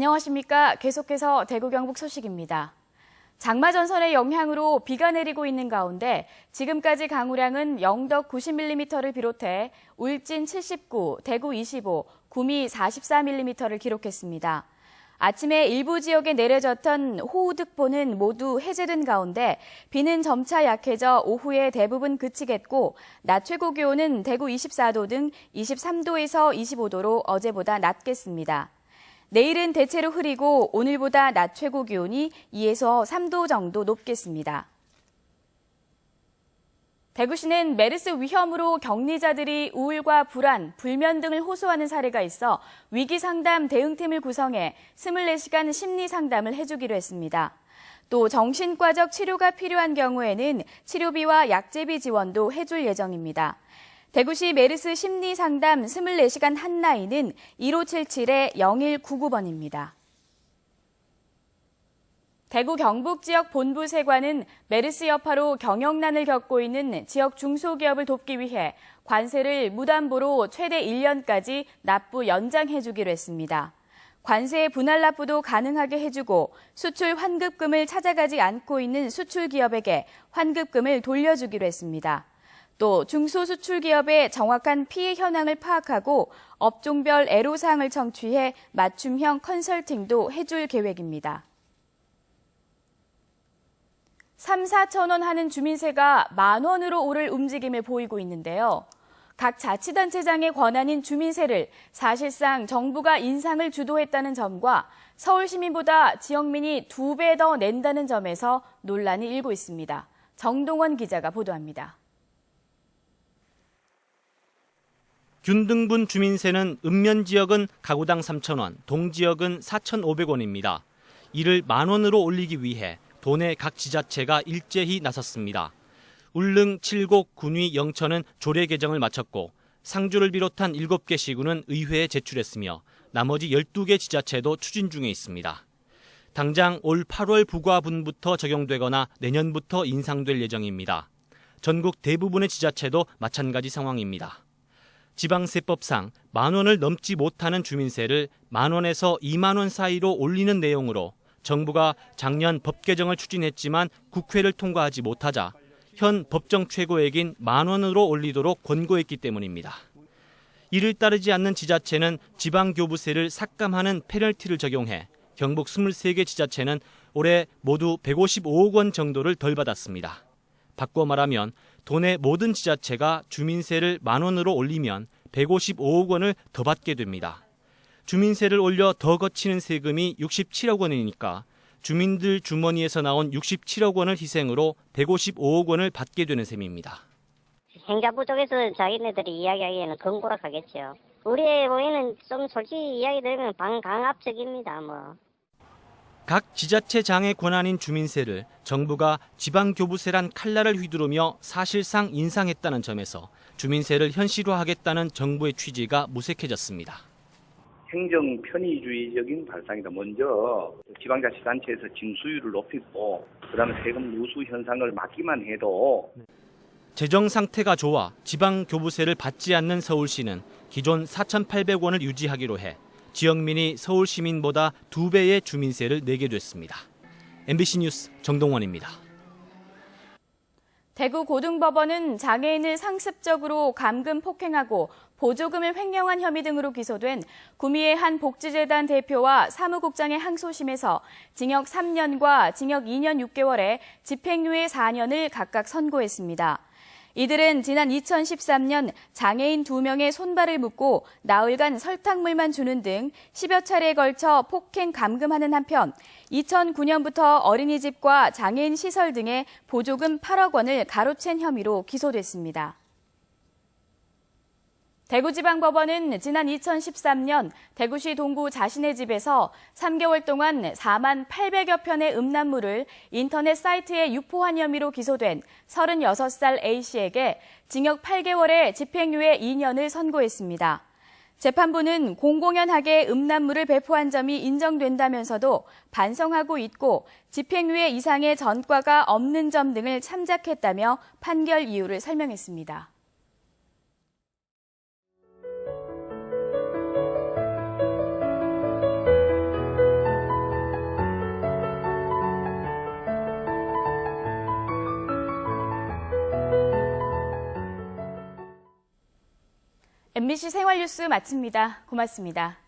안녕하십니까. 계속해서 대구 경북 소식입니다. 장마 전선의 영향으로 비가 내리고 있는 가운데 지금까지 강우량은 영덕 90mm를 비롯해 울진 79, 대구 25, 구미 44mm를 기록했습니다. 아침에 일부 지역에 내려졌던 호우특보는 모두 해제된 가운데 비는 점차 약해져 오후에 대부분 그치겠고 낮 최고 기온은 대구 24도 등 23도에서 25도로 어제보다 낮겠습니다. 내일은 대체로 흐리고 오늘보다 낮 최고 기온이 2에서 3도 정도 높겠습니다. 대구시는 메르스 위험으로 격리자들이 우울과 불안, 불면 등을 호소하는 사례가 있어 위기상담 대응팀을 구성해 24시간 심리상담을 해주기로 했습니다. 또 정신과적 치료가 필요한 경우에는 치료비와 약제비 지원도 해줄 예정입니다. 대구시 메르스 심리상담 24시간 한라인은 1577-0199번입니다. 대구 경북 지역 본부 세관은 메르스 여파로 경영난을 겪고 있는 지역 중소기업을 돕기 위해 관세를 무담보로 최대 1년까지 납부 연장해주기로 했습니다. 관세 분할 납부도 가능하게 해주고 수출 환급금을 찾아가지 않고 있는 수출기업에게 환급금을 돌려주기로 했습니다. 또 중소수출기업의 정확한 피해 현황을 파악하고 업종별 애로사항을 청취해 맞춤형 컨설팅도 해줄 계획입니다. 3, 4천 원 하는 주민세가 10,000원으로 오를 움직임을 보이고 있는데요. 각 자치단체장의 권한인 주민세를 사실상 정부가 인상을 주도했다는 점과 서울 시민보다 지역민이 2배 더 낸다는 점에서 논란이 일고 있습니다. 정동원 기자가 보도합니다. 균등분 주민세는 읍면 지역은 가구당 3,000원, 동 지역은 4,500원입니다. 이를 10,000원으로 올리기 위해 도내 각 지자체가 일제히 나섰습니다. 울릉, 칠곡, 군위, 영천은 조례 개정을 마쳤고 상주를 비롯한 7개 시군은 의회에 제출했으며 나머지 12개 지자체도 추진 중에 있습니다. 당장 올 8월 부과분부터 적용되거나 내년부터 인상될 예정입니다. 전국 대부분의 지자체도 마찬가지 상황입니다. 지방세법상 10,000원을 넘지 못하는 주민세를 10,000원에서 20,000원 사이로 올리는 내용으로 정부가 작년 법 개정을 추진했지만 국회를 통과하지 못하자 현 법정 최고액인 10,000원으로 올리도록 권고했기 때문입니다. 이를 따르지 않는 지자체는 지방교부세를 삭감하는 페널티를 적용해 경북 23개 지자체는 올해 모두 155억 원 정도를 덜 받았습니다. 바꿔 말하면 도내 모든 지자체가 주민세를 10,000원으로 올리면 155억 원을 더 받게 됩니다. 주민세를 올려 더 거치는 세금이 67억 원이니까 주민들 주머니에서 나온 67억 원을 희생으로 155억 원을 받게 되는 셈입니다. 행자부 쪽에서 자기네들이 이야기하기에는 건고락하겠죠. 우리의 보이는 좀 솔직히 이야기 들으면 강압적입니다. 각 지자체장의 권한인 주민세를 정부가 지방교부세란 칼날을 휘두르며 사실상 인상했다는 점에서 주민세를 현실화하겠다는 정부의 취지가 무색해졌습니다. 행정 편의주의적인 발상이다. 먼저 지방자치단체에서 징수율을 높이고 그다음에 세금 누수 현상을 막기만 해도 재정 상태가 좋아 지방교부세를 받지 않는 서울시는 기존 4,800원을 유지하기로 해 지역민이 서울 시민보다 2배의 주민세를 내게 됐습니다. MBC 뉴스 정동원입니다. 대구 고등법원은 장애인을 상습적으로 감금 폭행하고 보조금을 횡령한 혐의 등으로 기소된 구미의 한 복지재단 대표와 사무국장의 항소심에서 징역 3년과 징역 2년 6개월에 집행유예 4년을 각각 선고했습니다. 이들은 지난 2013년 장애인 2명의 손발을 묶고 나흘간 설탕물만 주는 등 10여 차례에 걸쳐 폭행 감금하는 한편 2009년부터 어린이집과 장애인 시설 등의 보조금 8억 원을 가로챈 혐의로 기소됐습니다. 대구지방법원은 지난 2013년 대구시 동구 자신의 집에서 3개월 동안 4만 800여 편의 음란물을 인터넷 사이트에 유포한 혐의로 기소된 36살 A씨에게 징역 8개월에 집행유예 2년을 선고했습니다. 재판부는 공공연하게 음란물을 배포한 점이 인정된다면서도 반성하고 있고 집행유예 이상의 전과가 없는 점 등을 참작했다며 판결 이유를 설명했습니다. MBC 생활뉴스 마칩니다. 고맙습니다.